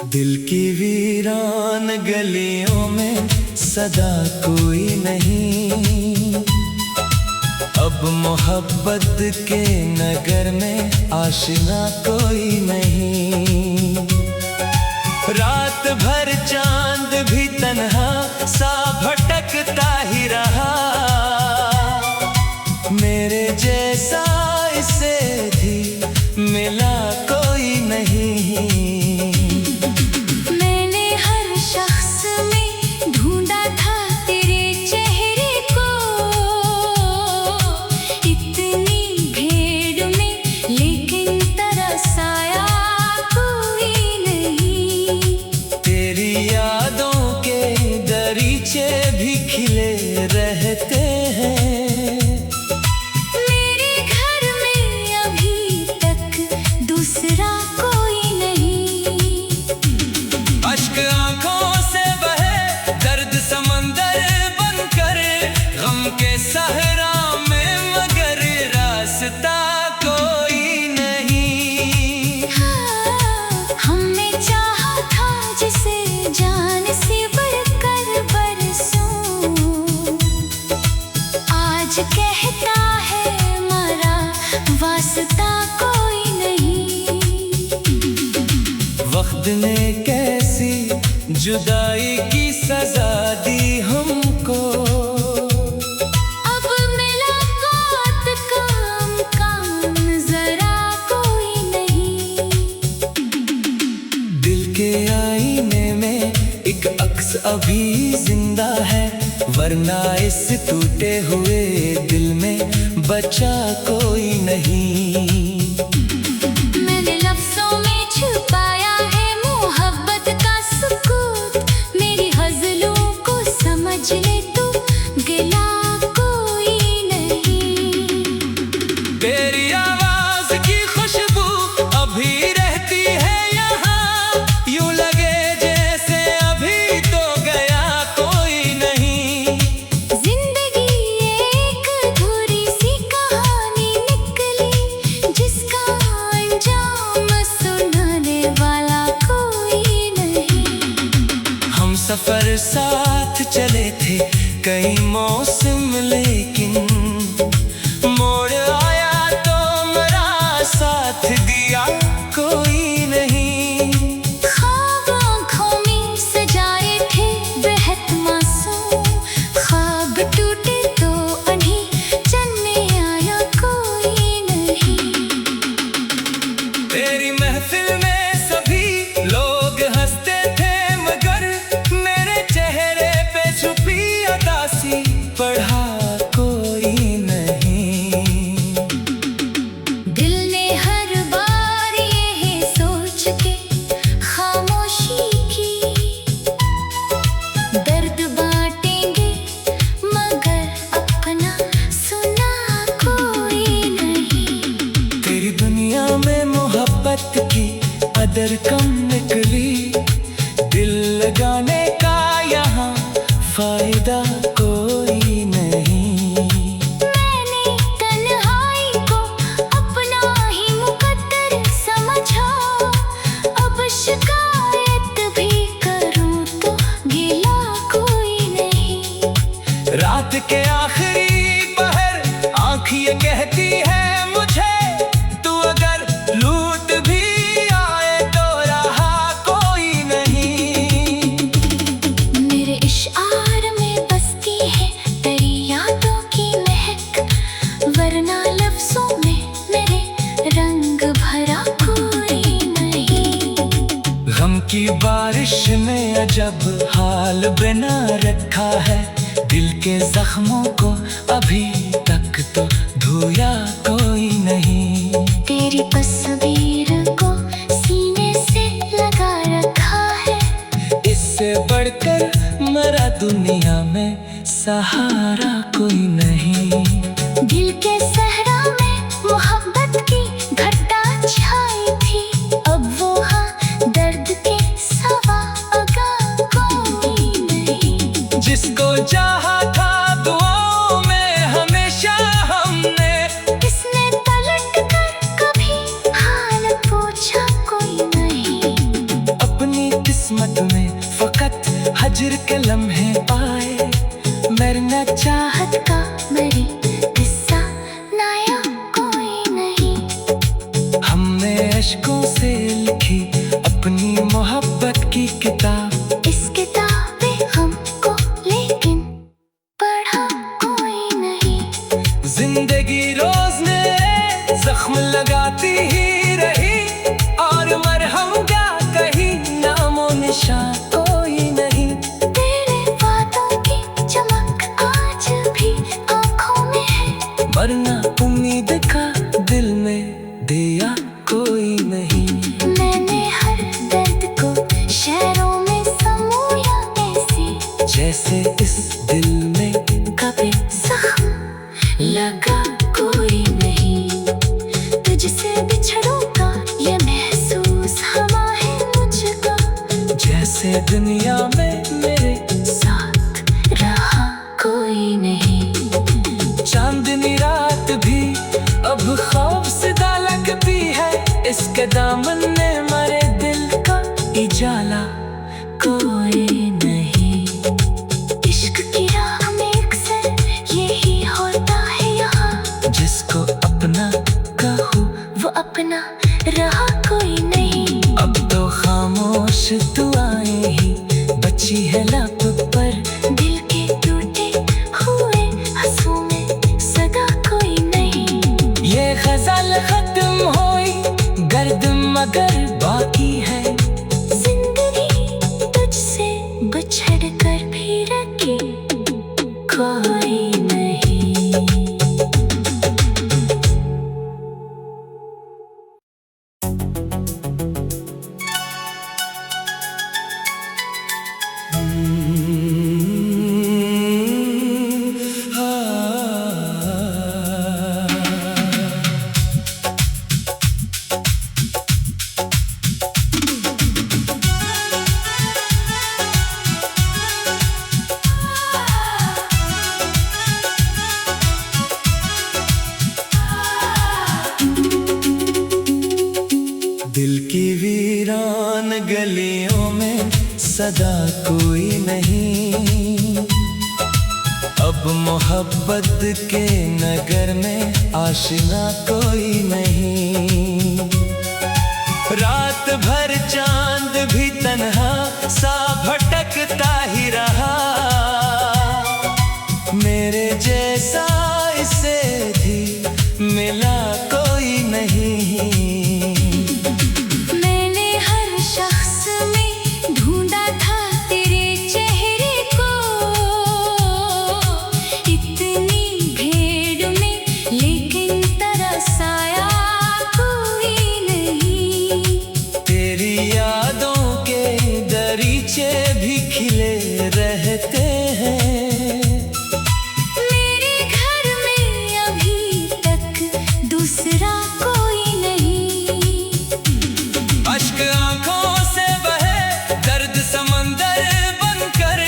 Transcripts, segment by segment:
दिल की वीरान गलियों में सदा कोई नहीं, अब मोहब्बत के नगर में आशिना कोई नहीं। रात भर चांद भी तन्हा सा भटकता ही रहा, मेरे जैसा इसे भी मिला कोई नहीं। भी खिले रहते हैं, मेरे घर में अभी तक दूसरा कोई नहीं। अश्क आंखों से बहे दर्द समंदर बनकर, गम के सहरा में मगर रास्ता कोई नहीं। हाँ, हमने चाहा था जिसे जान से कहता है मरा वास्ता कोई नहीं। वक्त ने कैसी जुदाई की सजा दी हमको, अब मुलाकात का जरा कोई नहीं। दिल के आईने में एक अक्स अभी जिंदा है, वरना इस टूटे हुए दिल में बचा कोई नहीं। मैंने लफ्ज़ों में छुपाया है मोहब्बत का सुकून, मेरी हज़लों को समझ ले तू गिला कोई नहीं। तेरी आवाज़ की खुशबू अभी रहती है यहाँ, यूं लगे जैसे अभी तो गया कोई नहीं। सफर साथ चले थे कई मौसम, लेकिन मोड़ आया तो मेरा साथ दिया कोई नहीं। ख्वाब आँखों में सजाए थे बेहद मासूम, ख्वाब टूटे तो उन्हें चलने आया कोई नहीं। तेरी महफिल में सभी लोग हंसते थे, मगर चेहरे पे छुपी उदासी पढ़ा कोई नहीं। दिल ने हर बार ये सोच के खामोशी की, दर्द बांटेंगे मगर अपना सुना कोई नहीं। तेरी दुनिया में मोहब्बत की कदर कम निकली, दिल लगाने का यहाँ फायदा कोई नहीं। मैंने तन्हाई को अपना ही मुकद्दर समझा, अब शिकायत भी करूँ तो गिला कोई नहीं। रात के आखिरी पहर आँख ये कहती है मुझे, तू अगर लूट भी आए तो रहा कोई नहीं। मेरे इशार में बसती है तेरी यादों की महक, वरना लफ्ज़ों में मेरे रंग भरा कोई नहीं। गम की बारिश ने अजब हाल बना रखा है, दिल के जख्मों को अभी तक तो धोया कोई नहीं। तेरी तस्वीर को सीने से लगा रखा है, इससे बढ़कर मेरा दुनिया में सहारा कोई नहीं। दिल के सहरा में मोहब्बत की घटा छाई थी, अब वो हाँ दर्द के सवा अगा कोई नहीं। जिसको चाहा था दुआओं में हमेशा हमने, किसने पलट कर कभी हाल पूछा कोई नहीं। अपनी किस्मत में फकत हजर के लम्हे आए। मरना चाहत का मेरी किस्सा नया कोई नहीं। हमने अश्कों से लिखी अपनी मोहब्बत की किताब। इस किताबे हमको लेकिन पढ़ा कोई नहीं। जिंदगी रोज नए जख्म लगाती ही रही, और मरहम क्या कहीं नामो निशान कोई नहीं। तेरे वादों की चमक आज भी आँखों में है, वरना उम्मीद का दिल में दिया कोई नहीं। मैंने हर दर्द को शेरों में समोया ऐसे, जैसे इस दिल में कभी जख्म लगा कोई नहीं। तुझसे बिछड़ों का ये महसूस हवा है मुझको, जैसे दुनिया में मेरे साथ रहा कोई नहीं। चांदनी रात भी अब खौफसदा लगती है, इसके दामन में मरे दिल का इजाला कोई नहीं। इश्क की राह में अक्सर यही होता है यहाँ, जिसको अपना कहूँ वो अपना रहा कोई नहीं। अब तो खामोश दुआएं ही बची है लब पर, दिल के टूटे हुए आंसू में सदा कोई नहीं। ये गजल खत्म हुई गर्द मगर बाकी है। जिंदगी तुझसे बिछड़ कर भी रखी कोई नहीं। दिल की वीरान गलियों में सदा कोई नहीं, अब मोहब्बत के नगर में आशिना कोई नहीं। रात भर चांद भी तन्हा सा भटकता ही रहा, मेरे जैसा इसे भी मिला कोई नहीं। मैंने हर शख्स में ढूंढा था तेरे चेहरे को, इतनी भीड़ में लेकिन तरसाया कोई नहीं। तेरी यादों के दरीचे भी खिले रहते हैं, मेरे घर में अभी तक दूसरा कोई नहीं। अश्क आंखों से बहे दर्द समंदर बनकर,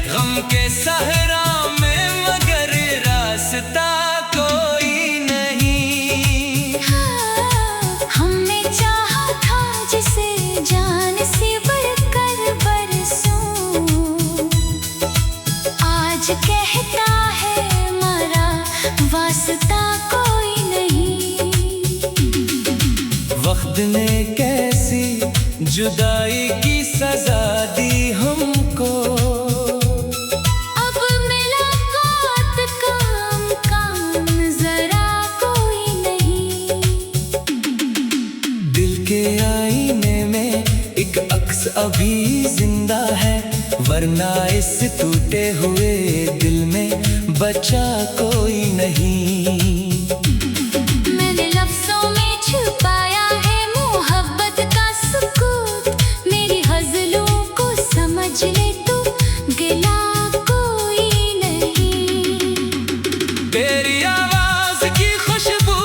गम के सहरा में मगर रास्ता कोई नहीं। हाँ, हमने चाहा था जिसे जान से बढ़कर बरसों, आज कहता है मरा वास्ता कोई नहीं। वक्त ने कैसी जुदाई की सजा दी हमको, अब मुलाकात काम जरा कोई नहीं। दिल के आईने में एक अक्स अभी जिंदा है, वरना इस टूटे हुए दिल में बचा कोई नहीं। मैंने लफ्जों में छुपाया है मोहब्बत का सुकून, मेरी गज़लों को समझ ले तू गिला कोई नहीं। तेरी आवाज की खुशबू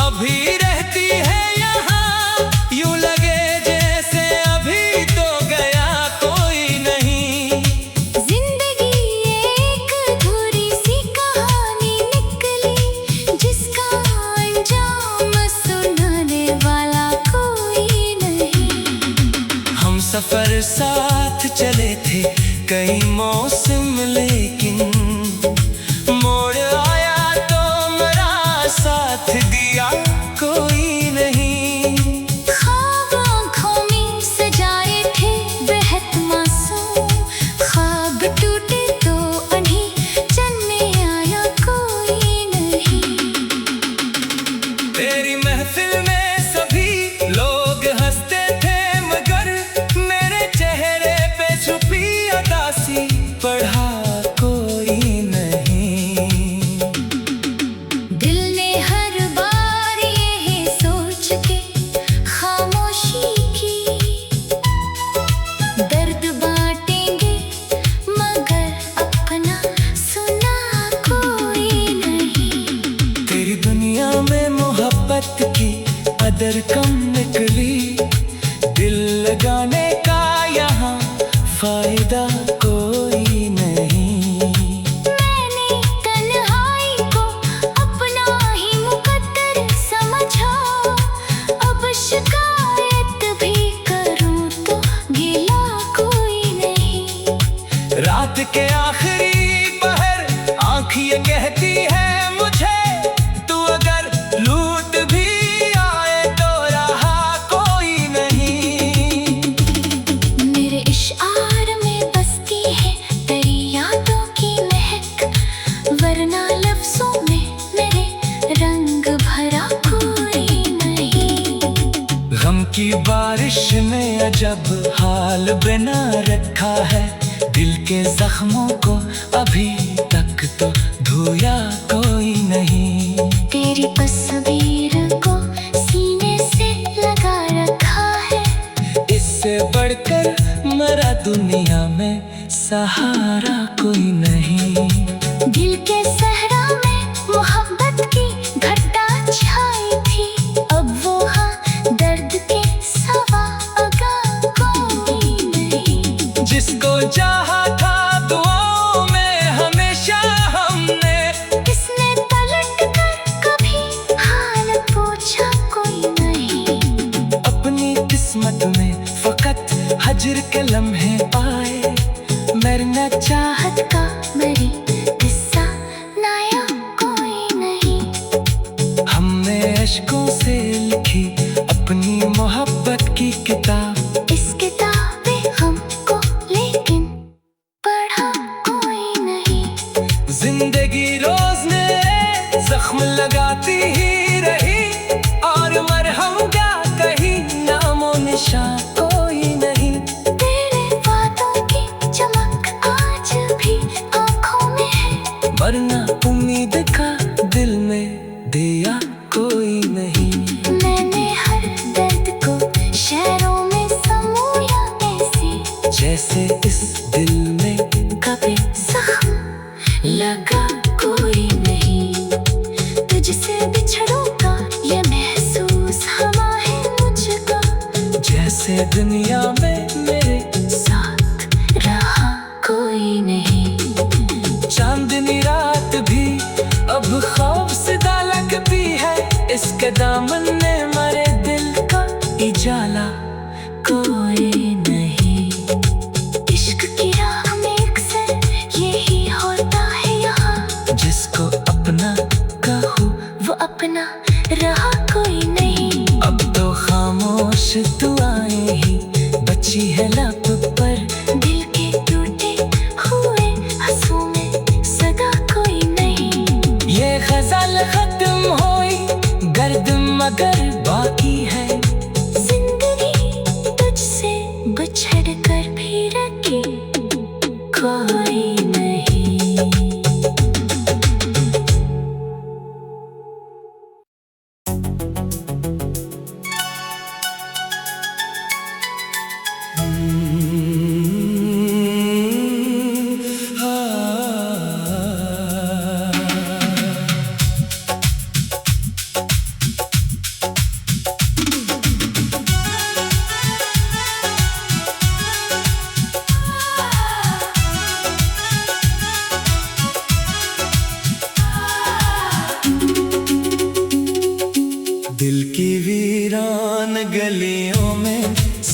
अभी रहती है यहाँ, यूं लगे जैसे अभी तो गया कोई नहीं। जिंदगी एक अधूरी सी कहानी निकली, जिस सफर साथ चले थे कई मौसम, लेकिन मोड़ आया तो मेरा साथ दिया कोई नहीं। ख्वाब आँखों में सजाए थे बेहद मासूम, ख्वाब टूटे तो उन्हीं चलने आया कोई नहीं। तेरी महफिल में सभी लोग हंसते थे, मगर मेरे चेहरे पे छुपी उदासी पढ़ा कोई नहीं। दिल ने हर बार यही सोच के खामोशी की, दर्द बांटेंगे मगर अपना सुना कोई नहीं। तेरी दुनिया में मोहब्बत की कदर कम निकली, दिल लगाने का यहाँ फायदा कोई नहीं। मैंने तन्हाई को अपना ही मुकद्दर समझा, अब शिकायत भी करूं तो गिला कोई नहीं। रात के आखिरी पहर आँख ये कहती है मुझे, तू अगर लूट भी आए तो रहा कोई नहीं। मेरे इशार में बसती है तेरी यादों की महक, वरना लफ्जों में मेरे रंग भरा कोई नहीं। गम की बारिश ने अजब हाल बना रखा है, दिल के जख्मों को अभी तक तो धोया कोई नहीं। तेरी तस्वीर को सीने से लगा रखा है, इससे बढ़कर मेरा दुनिया में सहारा कोई नहीं। दिल के सहरा में मोहब्बत की घटा छाई थी, अब वो हाँ दर्द के सवा अगा कोई नहीं। जिसको चाहा था दुआओं में हमेशा हमने, किसने पलट कर कभी हाल पूछा कोई नहीं। अपनी किस्मत में फकत हजर के लम्हे आए, मरना चाहत का मेरी किस्सा नया कोई नहीं। हमने अश्कों से लिखी अपनी मोहब्बत की किताब, इस किताबे हमको लेकिन पढ़ा कोई नहीं। जिंदगी रोज ने जख्म लगाती ही रही, और मरहम का कहीं नामो निशान कोई नहीं। तेरे वादों की चमक आज भी आँखों में है, वरना उम्मीद का दिल में दिया कोई नहीं। मैंने हर दर्द को शहरों में समूया ऐसे, जैसे इस दिल में कभी जख्म लगा कोई नहीं। तुझसे बिछड़ों का ये महसूस हवा है मुझको, जैसे दुनिया में मेरे साथ रहा कोई नहीं। चांदनी रात भी अब खौफ से लगती है, इसके दामन ने मेरे दिल का इजाला कोई नहीं। इश्क की राह में अक्सर यही होता है यहाँ, जिसको अपना कहूँ वो अपना रहा कोई नहीं। अब तो खामोश दुआएं ही बची है लब पर, दिल के टूटे हुए आंसू में सदा कोई नहीं। ये गजल खत्म हुई गर्द मगर बाकी है, जिंदगी तुझसे बिछड़ कर भी रखी कोई नहीं।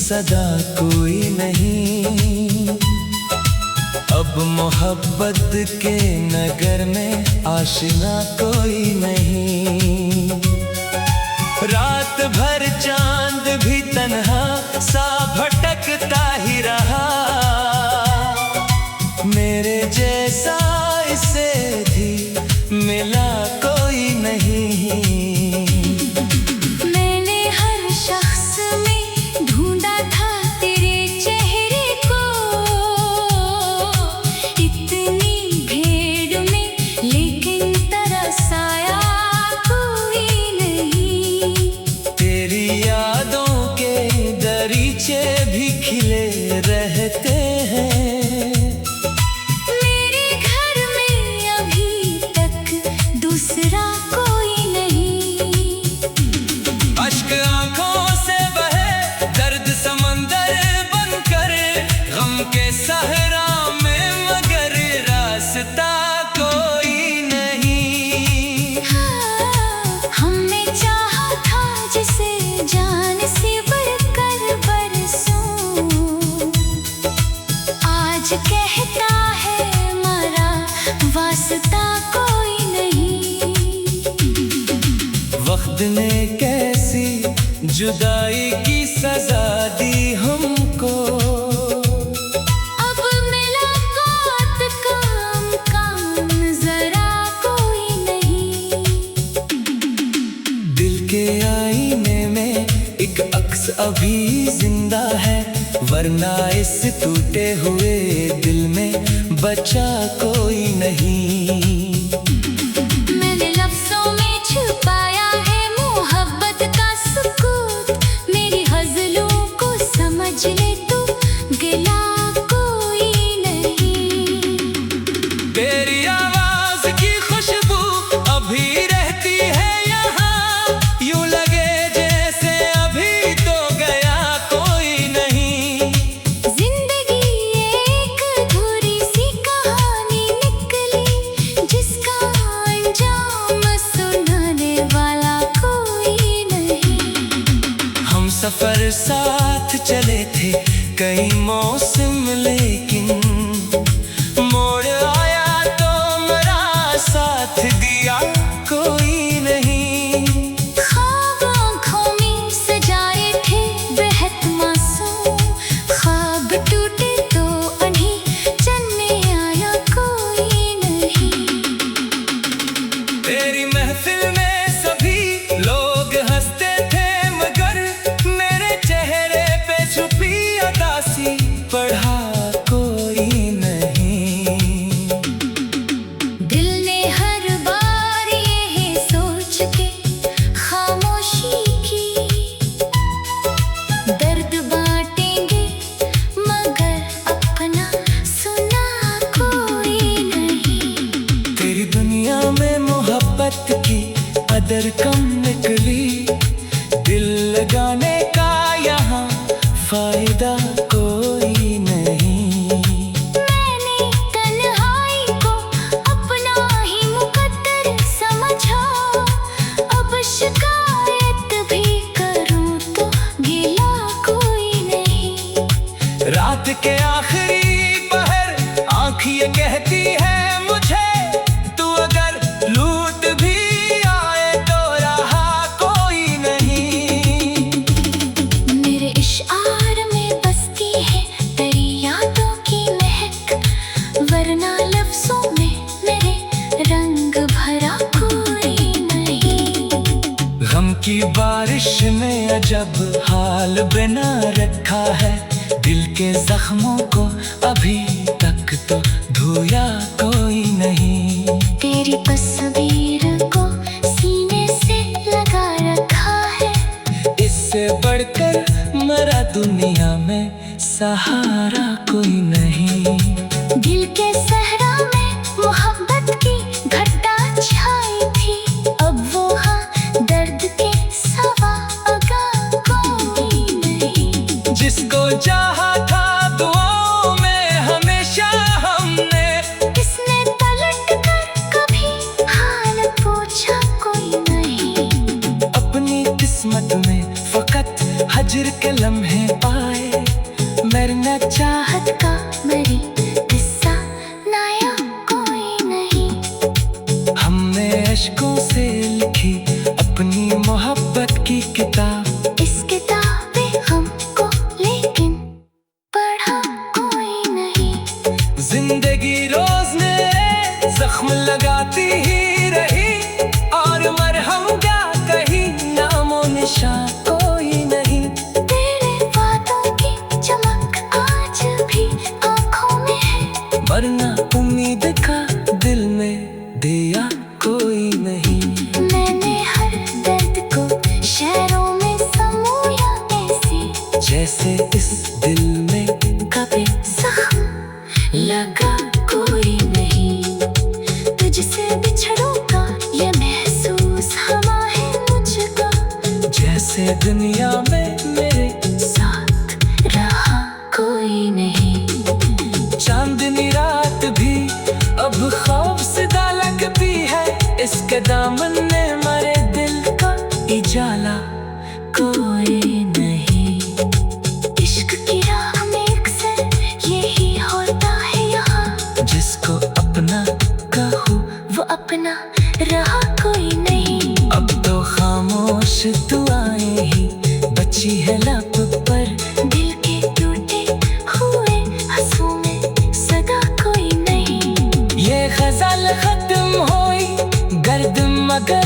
सदा कोई नहीं। अब मोहब्बत के नगर में आशिना कोई नहीं। रात भर चांद भी तन्हा सा भटकता ही रहा, मेरे जैसा इसे भी मिला कोई नहीं। मैंने हर शख्स में ढूंढा था तेरे चेहरे को, इतनी भीड़ में लेकिन तरस आया कोई नहीं। तेरी यादों के दरीचे भी खिले रहते हैं, दूसरा कोई नहीं। अश्क आंखों से बहे दर्द समंदर बनकर, गम के सहरा में मगर रास्ता कोई नहीं। हाँ, हमने चाहा था जिसे जान से बढ़कर बरसों, आज कहता है हमारा वास्ता कोई नहीं। वक्त ने कैसी जुदाई की सजा दी हमको, अब मुलाकात का काम जरा कोई नहीं। दिल के आईने में एक अक्स अभी जिंदा है, वरना इस टूटे हुए दिल में बचा कोई नहीं। मैंने लफ्जों में छुपाया है मोहब्बत का सुकूत, मेरी गज़लों को समझ ले तू गिला कोई नहीं। तेरी आवाज की खुशबू अभी रहती है यहाँ, यूं लगे जैसे अभी तो गया कोई नहीं। जिंदगी एक अधूरी सी कहानी निकली, जिसका अंजाम सुनाने वाला कोई नहीं। हम सफर साथ चले थे कई मौसम, लेकिन मोड़ आया तो मेरा साथ दिया कोई नहीं। ख्वाब आँखों में सजाए थे बेहद मासूम, ख्वाब टूटे तो उन्हीं चलने आया कोई नहीं। तेरी महफिल में सभी लोग हंसते थे, मगर मेरे चेहरे पे छुपी उदासी पढ़ा कोई नहीं। दिल ने हर बार ये सोच के खामोशी की, दर्द बांटेंगे मगर अपना सुना कोई नहीं। तेरी दुनिया में मोहब्बत की कदर कम निकली, दिल लगाने का यहाँ फायदा कोई नहीं। मैंने तन्हाई को अपना ही मुकद्दर समझा, अब शिकायत भी करूं तो गिला कोई नहीं। रात के आखिरी पहर आँख ये कहती है मुझे, तू अगर लूट भी आए तो रहा कोई नहीं। मेरे इशार में बसती है तेरी यादों की महक, वरना लफ्जों में मेरे रंग भरा कोई नहीं। गम की बारिश ने अजब हाल बना रखा है, दिल के जख्मों को अभी तक तो धोया कोई नहीं। तेरी तस्वीर को सीने से लगा रखा है, इससे बढ़कर मरा दुनिया में सहारा कोई नहीं। दिल के सहरा में मोहब्बत की घटा छाई थी, अब वो हाँ दर्द के सवा अगा कोई नहीं। जिसको चाहा था दुआओं में हमेशा हमने, किसने पलट कर कभी हाल पूछा कोई नहीं। अपनी किस्मत में फकत हजर के लम्हे पाए, वरना चाहत का मेरी किस्सा नया कोई नहीं। हमने अश्कों से लिखी अपनी मोहब्बत की किताब, इस किताब में हमको लेकिन पढ़ा कोई नहीं। जिंदगी रोज नए जख्म लगाती ही रही, और मरहम क्या कहीं नामो निशान कोई नहीं। तेरे वादों की चमक आज भी आँखों में है, वरना उम्मीद का दिल में दिया कोई नहीं। मैंने हर दर्द को शहरों में समोया ऐसे, जैसे इस दिल में कभी जख्म लगा कोई नहीं। तुझसे बिछड़ों का ये महसूस हवा है मुझको, जैसे दुनिया में मेरे साथ रहा कोई नहीं। चांदनी रात भी अब खौफसदा लगती है, इसके दामन ने मरे दिल का इजाला कोई नहीं। इश्क की राह में अक्सर यही होता है यहाँ, जिसको अपना कहूँ वो अपना रहा कोई नहीं। अब तो खामोश दुआएं ही बची है लब पर, दिल के टूटे हुए आंसू में सदा कोई नहीं। ये गजल खत्म हुई गर्द मगर